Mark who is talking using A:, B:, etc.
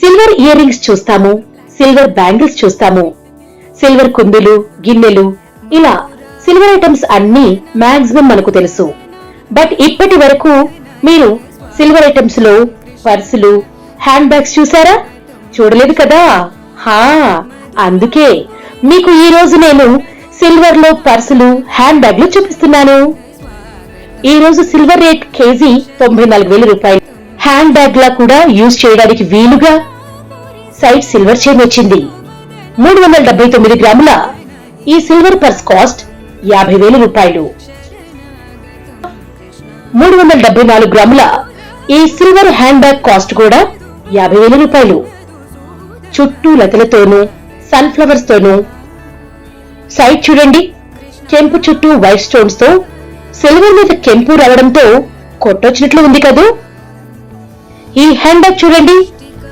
A: Silver ear rings చూస్తాము, silver bangles చూస్తాము, silver కుందులు, గిన్నెలు, ఇలా సిల్వర్ ఐటమ్స్ అన్ని మాక్సిమం మనకు తెలుసు. బట్ ఇప్పటి వరకు మీరు సిల్వర్ ఐటమ్స్ లో పర్సులు, హ్యాండ్ బ్యాగ్స్ చూసారా? చూడలేదు కదా. అందుకే మీకు ఈ రోజు నేను సిల్వర్ లో పర్సులు, హ్యాండ్ బ్యాగ్లు చూపిస్తున్నాను. ఈ రోజు సిల్వర్ రేట్ కేజీ 94,000 రూపాయలు. హ్యాండ్ బ్యాగ్ లా కూడా యూజ్ చేయడానికి వీలుగా సైడ్ సిల్వర్ చైన్ వచ్చింది. 379 గ్రాముల ఈ సిల్వర్ పర్స్ కాస్ట్ 50,000 రూపాయలు. 374 గ్రాముల ఈ సిల్వర్ హ్యాండ్ బ్యాగ్ కాస్ట్ కూడా 50,000 రూపాయలు. చుట్టూ లతలతోనూ, సన్ఫ్లవర్స్ తోనూ, సైడ్ చూడండి కెంపు చుట్టూ వైట్ స్టోన్స్ తో సిల్వర్ మీద కెంపు రావడంతో కొట్టొచ్చినట్లు ఉంది కదూ. ఈ హ్యాండ్ బ్యాగ్ చూడండి